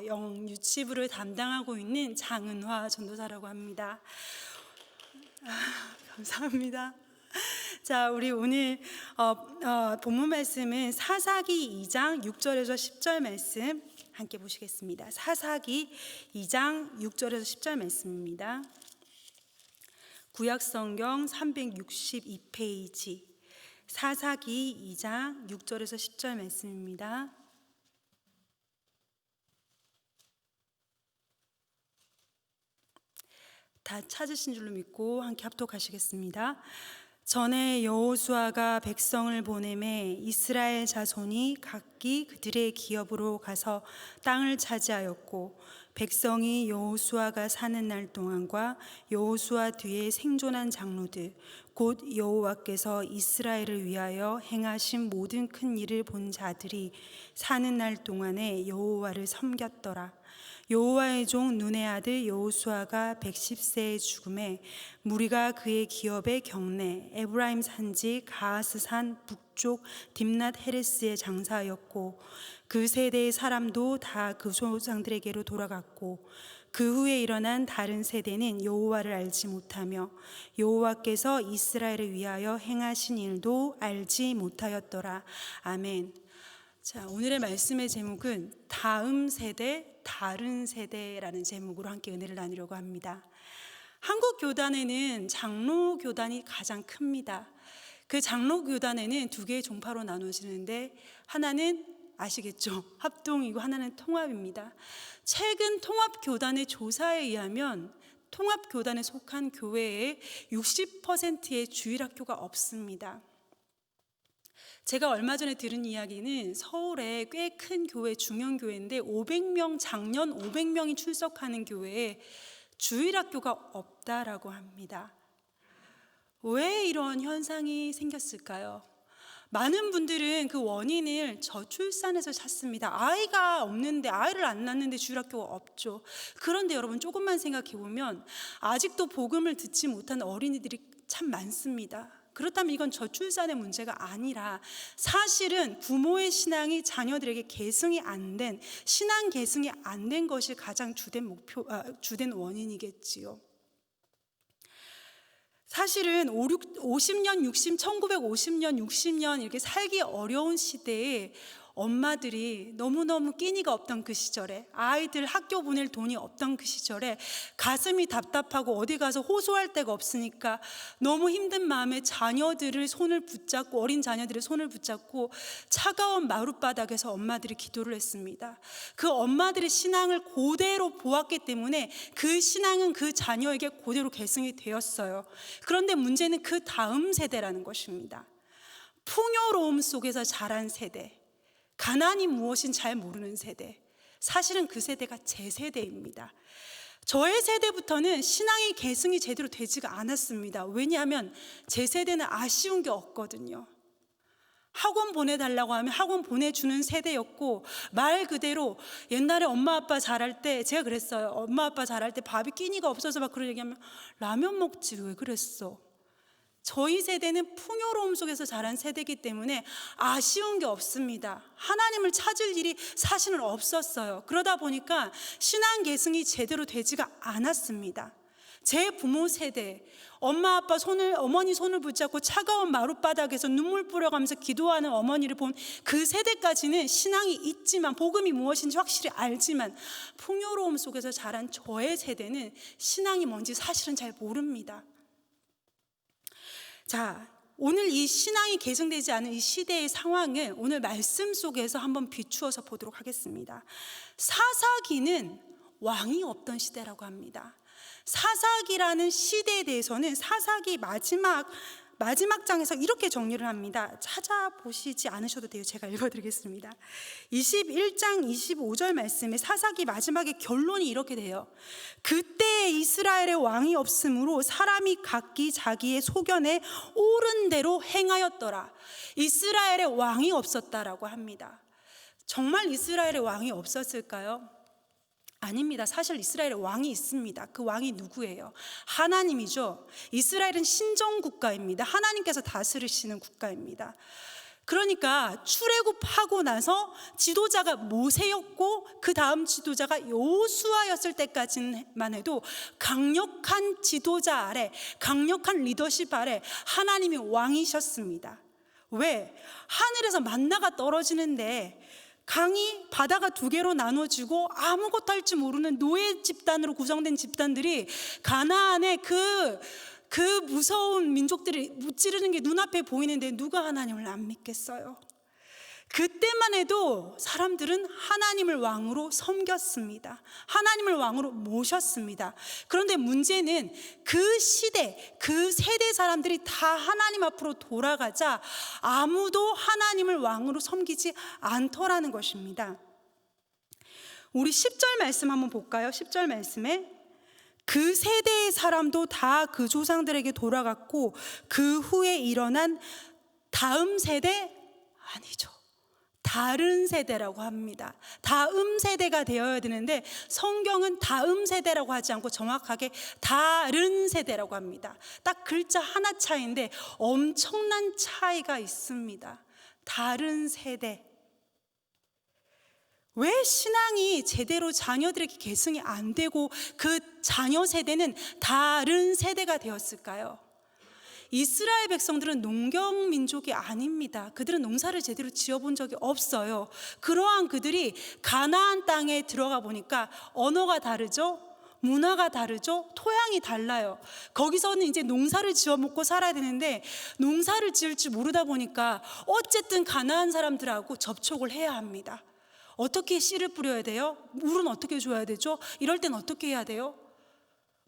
영유치부를 담당하고 있는 장은화 전도사라고 합니다. 감사합니다. 자, 우리 오늘 본문 말씀은 사사기 2장 6절에서 10절 말씀 함께 보시겠습니다. 사사기 2장 6절에서 10절 말씀입니다. 구약성경 362페이지 사사기 2장 6절에서 10절 말씀입니다. 다 찾으신 줄로 믿고 함께 합독하시겠습니다. 전에 여호수아가 백성을 보내매 이스라엘 자손이 각기 그들의 기업으로 가서 땅을 차지하였고 백성이 여호수아가 사는 날 동안과 여호수아 뒤에 생존한 장로들 곧 여호와께서 이스라엘을 위하여 행하신 모든 큰 일을 본 자들이 사는 날 동안에 여호와를 섬겼더라. 여호와의 종 눈의 아들 여호수아가 110세에 죽음에 무리가 그의 기업의 경내 에브라임 산지 가하스산 북쪽 딥낫 헤레스에 장사하였고 그 세대의 사람도 다 그 조상들에게로 돌아갔고 그 후에 일어난 다른 세대는 여호와를 알지 못하며 여호와께서 이스라엘을 위하여 행하신 일도 알지 못하였더라. 아멘. 자, 오늘의 말씀의 제목은 다음 세대, 다른 세대라는 제목으로 함께 은혜를 나누려고 합니다. 한국 교단에는 장로 교단이 가장 큽니다. 그 장로 교단에는 두 개의 종파로 나눠지는데 하나는 아시겠죠? 합동이고 하나는 통합입니다. 최근 통합교단의 조사에 의하면 통합교단에 속한 교회의 60%의 주일학교가 없습니다. 제가 얼마 전에 들은 이야기는 서울에 꽤 큰 교회, 중형교회인데 500명, 작년 500명이 출석하는 교회에 주일학교가 없다라고 합니다. 왜 이런 현상이 생겼을까요? 많은 분들은 그 원인을 저출산에서 찾습니다. 아이가 없는데, 아이를 안 낳는데 주일학교가 없죠. 그런데 여러분 조금만 생각해 보면 아직도 복음을 듣지 못한 어린이들이 참 많습니다. 그렇다면 이건 저출산의 문제가 아니라 사실은 부모의 신앙이 자녀들에게 계승이 안 된, 신앙 계승이 안 된 것이 가장 주된 원인이겠지요. 사실은 50년, 1950년, 60년 이렇게 살기 어려운 시대에 엄마들이 너무너무 끼니가 없던 그 시절에, 아이들 학교 보낼 돈이 없던 그 시절에 가슴이 답답하고 어디 가서 호소할 데가 없으니까 너무 힘든 마음에 자녀들을 손을 붙잡고, 어린 자녀들의 손을 붙잡고 차가운 마룻바닥에서 엄마들이 기도를 했습니다. 그 엄마들의 신앙을 그대로 보았기 때문에 그 신앙은 그 자녀에게 그대로 계승이 되었어요. 그런데 문제는 그 다음 세대라는 것입니다. 풍요로움 속에서 자란 세대, 가난이 무엇인 잘 모르는 세대, 사실은 그 세대가 제 세대입니다. 저의 세대부터는 신앙의 계승이 제대로 되지가 않았습니다. 왜냐하면 제 세대는 아쉬운 게 없거든요. 학원 보내달라고 하면 학원 보내주는 세대였고, 말 그대로 옛날에 엄마 아빠 잘할 때 제가 그랬어요. 엄마 아빠 잘할 때 밥이 끼니가 없어서 막 그런 얘기하면 라면 먹지 왜 그랬어? 저희 세대는 풍요로움 속에서 자란 세대이기 때문에 아쉬운 게 없습니다. 하나님을 찾을 일이 사실은 없었어요. 그러다 보니까 신앙 계승이 제대로 되지가 않았습니다. 제 부모 세대, 엄마 아빠 어머니 손을 붙잡고 차가운 마룻바닥에서 눈물 뿌려가면서 기도하는 어머니를 본 그 세대까지는 신앙이 있지만, 복음이 무엇인지 확실히 알지만, 풍요로움 속에서 자란 저의 세대는 신앙이 뭔지 사실은 잘 모릅니다. 자, 오늘 이 신앙이 계승되지 않은 이 시대의 상황을 오늘 말씀 속에서 한번 비추어서 보도록 하겠습니다. 사사기는 왕이 없던 시대라고 합니다. 사사기라는 시대에 대해서는 사사기 마지막 장에서 이렇게 정리를 합니다. 찾아보시지 않으셔도 돼요. 제가 읽어드리겠습니다. 21장 25절 말씀에 사사기 마지막에 결론이 이렇게 돼요. 그때 이스라엘의 왕이 없으므로 사람이 각기 자기의 소견에 옳은 대로 행하였더라. 이스라엘의 왕이 없었다라고 합니다. 정말 이스라엘의 왕이 없었을까요? 아닙니다. 사실 이스라엘에 왕이 있습니다. 그 왕이 누구예요? 하나님이죠. 이스라엘은 신정국가입니다. 하나님께서 다스리시는 국가입니다. 그러니까 출애굽하고 나서 지도자가 모세였고 그 다음 지도자가 여호수아였을 때까지만 해도 강력한 지도자 아래, 강력한 리더십 아래 하나님이 왕이셨습니다. 왜? 하늘에서 만나가 떨어지는데 강이 바다가 두 개로 나눠지고 아무것도 할 줄 모르는 노예 집단으로 구성된 집단들이 가나안의 그 무서운 민족들이 무찌르는 게 눈앞에 보이는데 누가 하나님을 안 믿겠어요? 그때만 해도 사람들은 하나님을 왕으로 섬겼습니다. 하나님을 왕으로 모셨습니다. 그런데 문제는 그 시대, 그 세대 사람들이 다 하나님 앞으로 돌아가자 아무도 하나님을 왕으로 섬기지 않더라는 것입니다. 우리 10절 말씀 한번 볼까요? 10절 말씀에 그 세대의 사람도 다 그 조상들에게 돌아갔고 그 후에 일어난 다음 세대 아니죠. 다른 세대라고 합니다. 다음 세대가 되어야 되는데 성경은 다음 세대라고 하지 않고 정확하게 다른 세대라고 합니다. 딱 글자 하나 차이인데 엄청난 차이가 있습니다. 다른 세대. 왜 신앙이 제대로 자녀들에게 계승이 안 되고 그 자녀 세대는 다른 세대가 되었을까요? 이스라엘 백성들은 농경 민족이 아닙니다. 그들은 농사를 제대로 지어본 적이 없어요. 그러한 그들이 가나안 땅에 들어가 보니까 언어가 다르죠. 문화가 다르죠. 토양이 달라요. 거기서는 이제 농사를 지어 먹고 살아야 되는데 농사를 지을 줄 모르다 보니까 어쨌든 가나안 사람들하고 접촉을 해야 합니다. 어떻게 씨를 뿌려야 돼요? 물은 어떻게 줘야 되죠? 이럴 땐 어떻게 해야 돼요?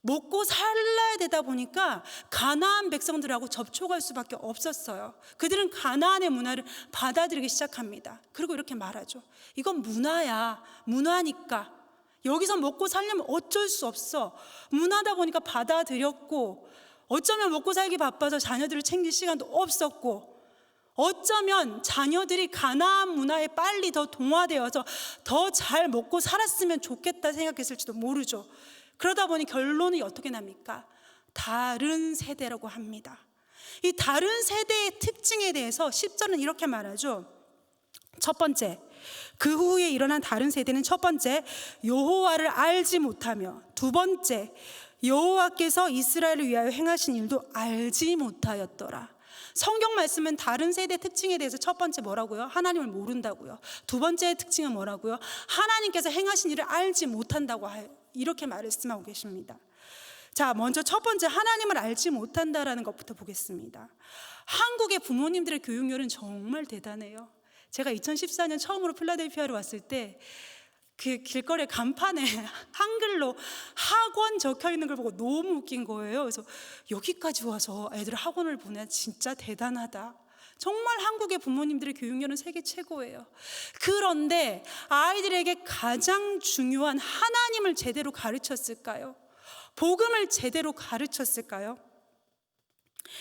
먹고 살아야 되다 보니까 가나안 백성들하고 접촉할 수밖에 없었어요. 그들은 가나안의 문화를 받아들이기 시작합니다. 그리고 이렇게 말하죠. 이건 문화야. 문화니까. 여기서 먹고 살려면 어쩔 수 없어. 문화다 보니까 받아들였고 어쩌면 먹고 살기 바빠서 자녀들을 챙길 시간도 없었고 어쩌면 자녀들이 가나안 문화에 빨리 더 동화되어서 더 잘 먹고 살았으면 좋겠다 생각했을지도 모르죠. 그러다 보니 결론이 어떻게 납니까? 다른 세대라고 합니다. 이 다른 세대의 특징에 대해서 10절은 이렇게 말하죠. 첫 번째, 그 후에 일어난 다른 세대는 첫 번째, 여호와를 알지 못하며, 두 번째, 여호와께서 이스라엘을 위하여 행하신 일도 알지 못하였더라. 성경 말씀은 다른 세대 특징에 대해서 첫 번째 뭐라고요? 하나님을 모른다고요. 두 번째 특징은 뭐라고요? 하나님께서 행하신 일을 알지 못한다고 이렇게 말씀하고 계십니다. 자, 먼저 첫 번째 하나님을 알지 못한다라는 것부터 보겠습니다. 한국의 부모님들의 교육열은 정말 대단해요. 제가 2014년 처음으로 필라델피아를 왔을 때 그 길거리 간판에 한글로 학원 적혀 있는 걸 보고 너무 웃긴 거예요. 그래서 여기까지 와서 애들 학원을 보내 진짜 대단하다. 정말 한국의 부모님들의 교육열은 세계 최고예요. 그런데 아이들에게 가장 중요한 하나님을 제대로 가르쳤을까요? 복음을 제대로 가르쳤을까요?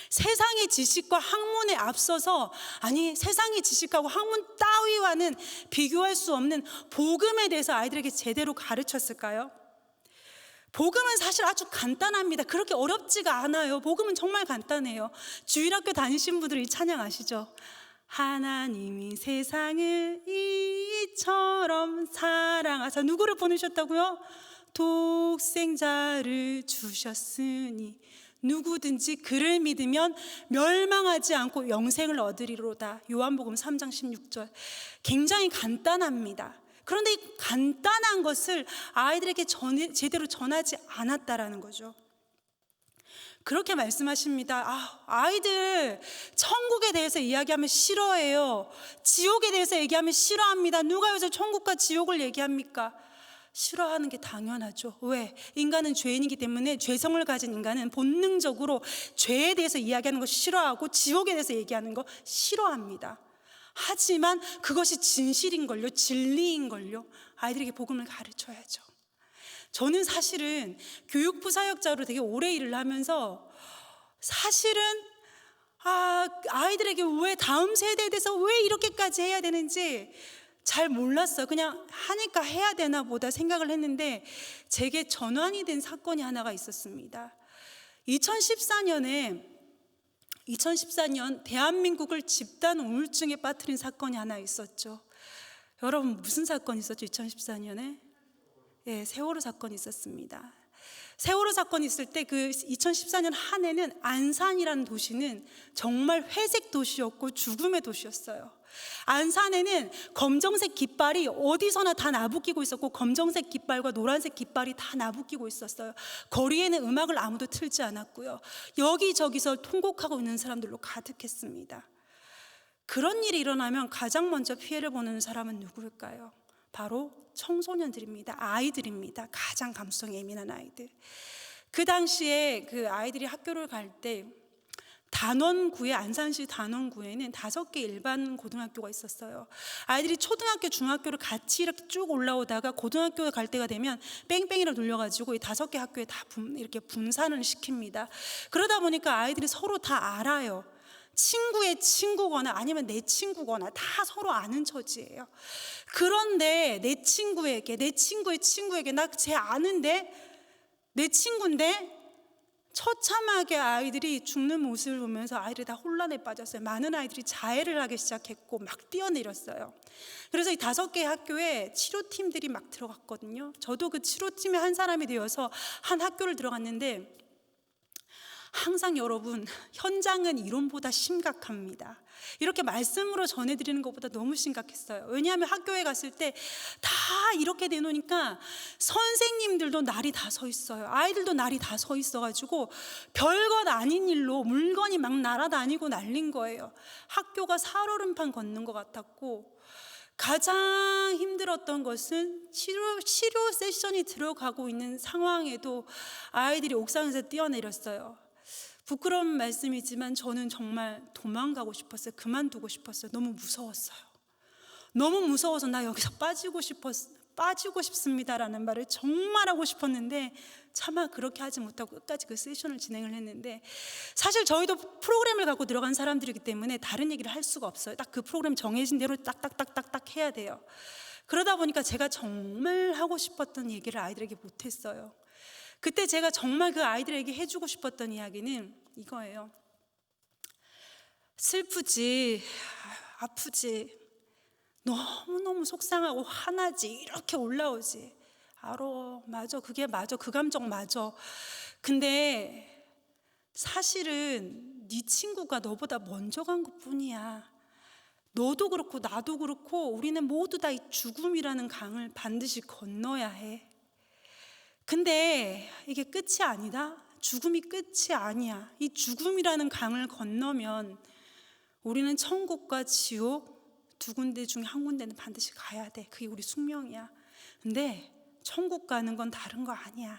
세상의 지식과 학문에 앞서서, 아니 세상의 지식하고 학문 따위와는 비교할 수 없는 복음에 대해서 아이들에게 제대로 가르쳤을까요? 복음은 사실 아주 간단합니다. 그렇게 어렵지가 않아요. 복음은 정말 간단해요. 주일학교 다니신 분들 이 찬양 아시죠? 하나님이 세상을 이처럼 사랑하사, 누구를 보내셨다고요? 독생자를 주셨으니 누구든지 그를 믿으면 멸망하지 않고 영생을 얻으리로다. 요한복음 3장 16절. 굉장히 간단합니다. 그런데 이 간단한 것을 아이들에게 제대로 전하지 않았다라는 거죠. 그렇게 말씀하십니다. 아이들 천국에 대해서 이야기하면 싫어해요. 지옥에 대해서 얘기하면 싫어합니다. 누가 여기서 천국과 지옥을 얘기합니까? 싫어하는 게 당연하죠. 왜? 인간은 죄인이기 때문에 죄성을 가진 인간은 본능적으로 죄에 대해서 이야기하는 거 싫어하고 지옥에 대해서 얘기하는 거 싫어합니다. 하지만 그것이 진실인걸요, 진리인걸요. 아이들에게 복음을 가르쳐야죠. 저는 사실은 교육부 사역자로 되게 오래 일을 하면서 사실은 아이들에게 왜 다음 세대에 대해서 왜 이렇게까지 해야 되는지 잘 몰랐어요. 그냥 하니까 해야 되나 보다 생각을 했는데 제게 전환이 된 사건이 하나가 있었습니다. 2014년에 2014년 대한민국을 집단 우울증에 빠뜨린 사건이 하나 있었죠. 여러분, 무슨 사건이 있었죠? 2014년에 세월호 사건이 있었습니다. 세월호 사건이 있을 때 그 2014년 한 해는 안산이라는 도시는 정말 회색 도시였고 죽음의 도시였어요. 안산에는 검정색 깃발이 어디서나 다 나부끼고 있었고, 검정색 깃발과 노란색 깃발이 다 나부끼고 있었어요. 거리에는 음악을 아무도 틀지 않았고요. 여기저기서 통곡하고 있는 사람들로 가득했습니다. 그런 일이 일어나면 가장 먼저 피해를 보는 사람은 누구일까요? 바로 청소년들입니다. 아이들입니다. 가장 감수성이 예민한 아이들. 그 당시에 그 아이들이 학교를 갈 때 단원구에, 안산시 단원구에는 5개 일반 고등학교가 있었어요. 아이들이 초등학교, 중학교를 같이 이렇게 쭉 올라오다가 고등학교에 갈 때가 되면 뺑뺑이를 돌려가지고 이 5개 학교에 다 이렇게 분산을 시킵니다. 그러다 보니까 아이들이 서로 다 알아요. 친구의 친구거나 아니면 내 친구거나 다 서로 아는 처지예요. 그런데 내 친구의 친구에게 나 쟤 아는데, 내 친구인데, 처참하게 아이들이 죽는 모습을 보면서 아이들이 다 혼란에 빠졌어요. 많은 아이들이 자해를 하기 시작했고 막 뛰어내렸어요. 그래서 이 5개 학교에 치료팀들이 막 들어갔거든요. 저도 그 치료팀의 한 사람이 되어서 한 학교를 들어갔는데, 항상 여러분, 현장은 이론보다 심각합니다. 이렇게 말씀으로 전해드리는 것보다 너무 심각했어요. 왜냐하면 학교에 갔을 때 다 이렇게 내놓으니까 선생님들도 날이 다 서 있어요. 아이들도 날이 다 서 있어가지고 별것 아닌 일로 물건이 막 날아다니고 날린 거예요. 학교가 살얼음판 걷는 것 같았고, 가장 힘들었던 것은 치료 세션이 들어가고 있는 상황에도 아이들이 옥상에서 뛰어내렸어요. 부끄러운 말씀이지만 저는 정말 도망가고 싶었어요. 그만두고 싶었어요. 너무 무서웠어요. 너무 무서워서 나 여기서 빠지고 싶습니다라는 말을 정말 하고 싶었는데 차마 그렇게 하지 못하고 끝까지 그 세션을 진행을 했는데, 사실 저희도 프로그램을 갖고 들어간 사람들이기 때문에 다른 얘기를 할 수가 없어요. 딱 그 프로그램 정해진 대로 딱딱딱딱딱 해야 돼요. 그러다 보니까 제가 정말 하고 싶었던 얘기를 아이들에게 못했어요. 그때 제가 정말 그 아이들에게 해주고 싶었던 이야기는 이거예요. 슬프지, 아프지, 너무너무 속상하고 화나지, 이렇게 올라오지. 알아, 맞아, 그게 맞아, 그 감정 맞아. 근데 사실은 네 친구가 너보다 먼저 간 것뿐이야. 너도 그렇고 나도 그렇고 우리는 모두 다 이 죽음이라는 강을 반드시 건너야 해. 근데 이게 끝이 아니다. 죽음이 끝이 아니야. 이 죽음이라는 강을 건너면 우리는 천국과 지옥 두 군데 중에 한 군데는 반드시 가야 돼. 그게 우리 숙명이야. 근데 천국 가는 건 다른 거 아니야.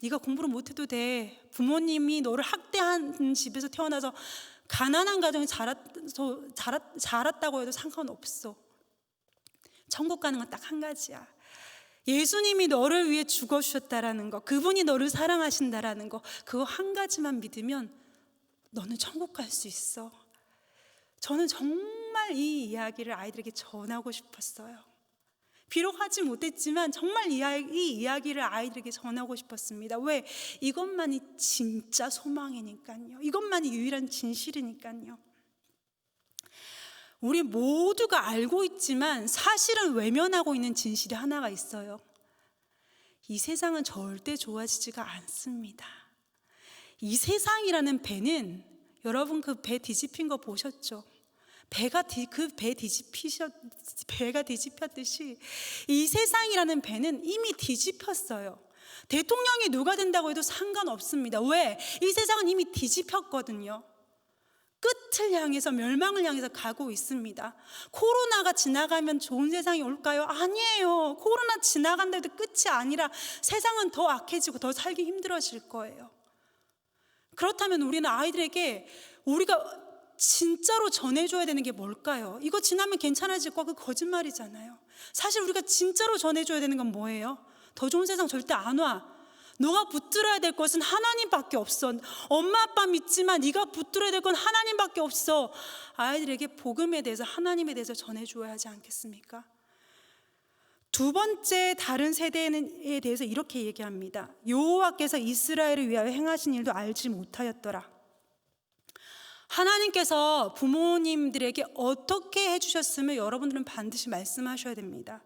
네가 공부를 못해도 돼. 부모님이 너를 학대한 집에서 태어나서 가난한 가정에 자랐다고 해도 상관없어. 천국 가는 건 딱 한 가지야. 예수님이 너를 위해 죽어주셨다라는 거, 그분이 너를 사랑하신다라는 거, 그거 한 가지만 믿으면 너는 천국 갈 수 있어. 저는 정말 이 이야기를 아이들에게 전하고 싶었어요. 비록 하지 못했지만 정말 이 이야기를 아이들에게 전하고 싶었습니다. 왜? 이것만이 진짜 소망이니까요. 이것만이 유일한 진실이니까요. 우리 모두가 알고 있지만 사실은 외면하고 있는 진실이 하나가 있어요. 이 세상은 절대 좋아지지가 않습니다. 이 세상이라는 배는, 여러분 그 배 뒤집힌 거 보셨죠? 배가 뒤집혔듯이 이 세상이라는 배는 이미 뒤집혔어요. 대통령이 누가 된다고 해도 상관없습니다. 왜? 이 세상은 이미 뒤집혔거든요. 끝을 향해서, 멸망을 향해서 가고 있습니다. 코로나가 지나가면 좋은 세상이 올까요? 아니에요. 코로나 지나간다 해도 끝이 아니라 세상은 더 악해지고 더 살기 힘들어질 거예요. 그렇다면 우리는 아이들에게 우리가 진짜로 전해줘야 되는 게 뭘까요? 이거 지나면 괜찮아질 거, 그 거짓말이잖아요. 사실 우리가 진짜로 전해줘야 되는 건 뭐예요? 더 좋은 세상 절대 안 와. 너가 붙들어야 될 것은 하나님밖에 없어. 엄마 아빠 믿지만 네가 붙들어야 될 건 하나님밖에 없어. 아이들에게 복음에 대해서, 하나님에 대해서 전해줘야 하지 않겠습니까? 두 번째, 다른 세대에 대해서 이렇게 얘기합니다. 여호와께서 이스라엘을 위하여 행하신 일도 알지 못하였더라. 하나님께서 부모님들에게 어떻게 해주셨으면 여러분들은 반드시 말씀하셔야 됩니다.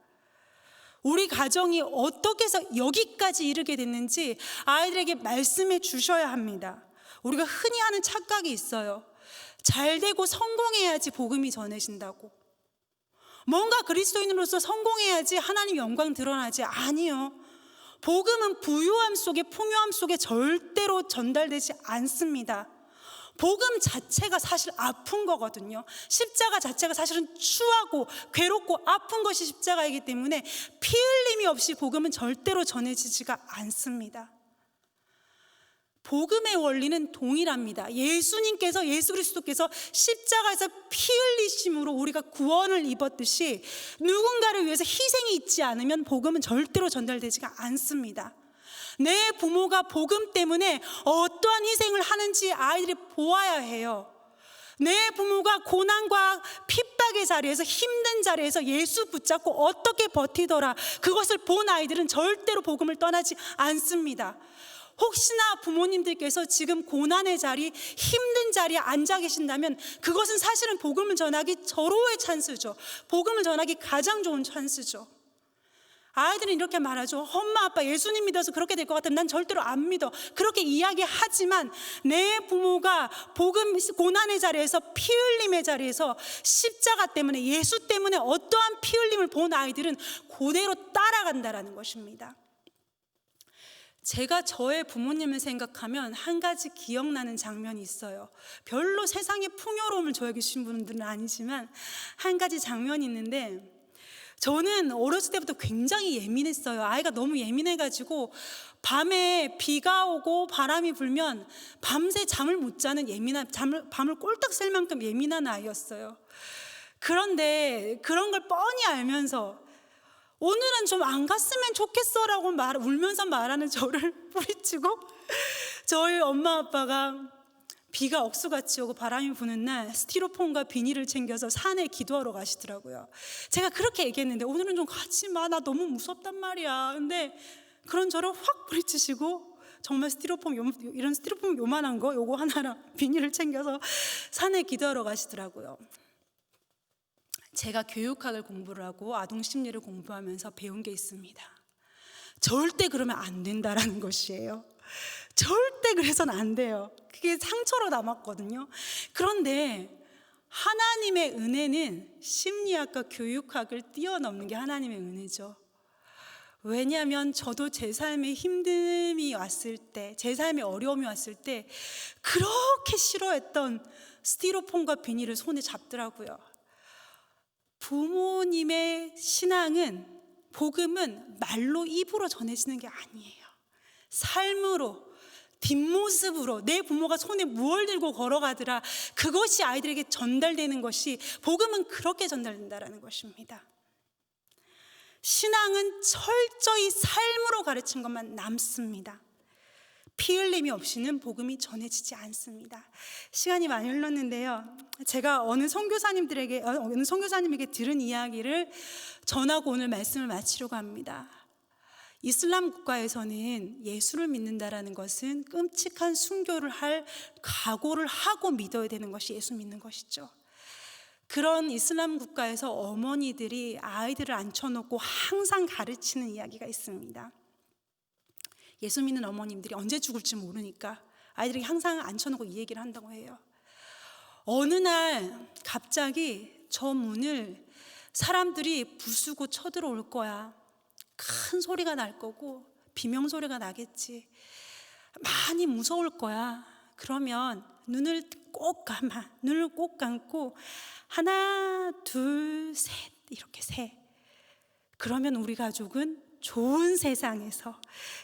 우리 가정이 어떻게 해서 여기까지 이르게 됐는지 아이들에게 말씀해 주셔야 합니다. 우리가 흔히 하는 착각이 있어요. 잘 되고 성공해야지 복음이 전해진다고. 뭔가 그리스도인으로서 성공해야지 하나님 영광 드러나지. 아니요. 복음은 부유함 속에, 풍요함 속에 절대로 전달되지 않습니다. 복음 자체가 사실 아픈 거거든요. 십자가 자체가 사실은 추하고 괴롭고 아픈 것이 십자가이기 때문에 피 흘림이 없이 복음은 절대로 전해지지가 않습니다. 복음의 원리는 동일합니다. 예수 그리스도께서 십자가에서 피 흘리심으로 우리가 구원을 입었듯이 누군가를 위해서 희생이 있지 않으면 복음은 절대로 전달되지가 않습니다. 내 부모가 복음 때문에 어떠한 희생을 하는지 아이들이 보아야 해요. 내 부모가 고난과 핍박의 자리에서, 힘든 자리에서 예수 붙잡고 어떻게 버티더라, 그것을 본 아이들은 절대로 복음을 떠나지 않습니다. 혹시나 부모님들께서 지금 고난의 자리, 힘든 자리에 앉아 계신다면 그것은 사실은 복음을 전하기 절호의 찬스죠. 복음을 전하기 가장 좋은 찬스죠. 아이들은 이렇게 말하죠. 엄마 아빠 예수님 믿어서 그렇게 될 것 같으면 난 절대로 안 믿어. 그렇게 이야기하지만 내 부모가 복음 고난의 자리에서, 피 흘림의 자리에서, 십자가 때문에, 예수 때문에 어떠한 피 흘림을 본 아이들은 그대로 따라간다라는 것입니다. 제가 저의 부모님을 생각하면 한 가지 기억나는 장면이 있어요. 별로 세상의 풍요로움을 저에게 주신 분들은 아니지만 한 가지 장면이 있는데, 저는 어렸을 때부터 굉장히 예민했어요. 아이가 너무 예민해가지고 밤에 비가 오고 바람이 불면 밤새 잠을 못 자는 밤을 꼴딱 샐 만큼 예민한 아이였어요. 그런데 그런 걸 뻔히 알면서 오늘은 좀 안 갔으면 좋겠어라고 울면서 말하는 저를 뿌리치고, 저희 엄마 아빠가 비가 억수같이 오고 바람이 부는 날 스티로폼과 비닐을 챙겨서 산에 기도하러 가시더라고요. 제가 그렇게 얘기했는데 오늘은 좀 가지 마, 나 너무 무섭단 말이야. 근데 그런 저를 확 뿌리치시고 정말 이런 스티로폼 요만한 거 요거 하나랑 비닐을 챙겨서 산에 기도하러 가시더라고요. 제가 교육학을 공부를 하고 아동심리를 공부하면서 배운 게 있습니다. 절대 그러면 안 된다라는 것이에요. 절대 그래서는 안 돼요. 그게 상처로 남았거든요. 그런데 하나님의 은혜는 심리학과 교육학을 뛰어넘는 게 하나님의 은혜죠. 왜냐하면 저도 제 삶에 힘듦이 왔을 때, 제 삶에 어려움이 왔을 때 그렇게 싫어했던 스티로폼과 비닐을 손에 잡더라고요. 부모님의 신앙은, 복음은 말로, 입으로 전해지는 게 아니에요. 삶으로, 뒷모습으로, 내 부모가 손에 무얼 들고 걸어가더라, 그것이 아이들에게 전달되는 것이, 복음은 그렇게 전달된다는 것입니다. 신앙은 철저히 삶으로 가르친 것만 남습니다. 피 흘림이 없이는 복음이 전해지지 않습니다. 시간이 많이 흘렀는데요, 제가 어느 선교사님에게 들은 이야기를 전하고 오늘 말씀을 마치려고 합니다. 이슬람 국가에서는 예수를 믿는다라는 것은 끔찍한 순교를 할 각오를 하고 믿어야 되는 것이 예수 믿는 것이죠. 그런 이슬람 국가에서 어머니들이 아이들을 앉혀놓고 항상 가르치는 이야기가 있습니다. 예수 믿는 어머님들이 언제 죽을지 모르니까 아이들에게 항상 앉혀놓고 이 얘기를 한다고 해요. 어느 날 갑자기 저 문을 사람들이 부수고 쳐들어올 거야. 큰 소리가 날 거고 비명소리가 나겠지. 많이 무서울 거야. 그러면 눈을 꼭 감고 하나, 둘, 셋 이렇게 세. 그러면 우리 가족은 좋은 세상에서,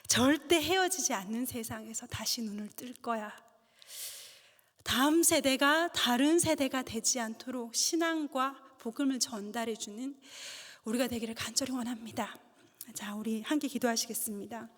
절대 헤어지지 않는 세상에서 다시 눈을 뜰 거야. 다음 세대가 다른 세대가 되지 않도록 신앙과 복음을 전달해 주는 우리가 되기를 간절히 원합니다. 자, 우리 함께 기도하시겠습니다.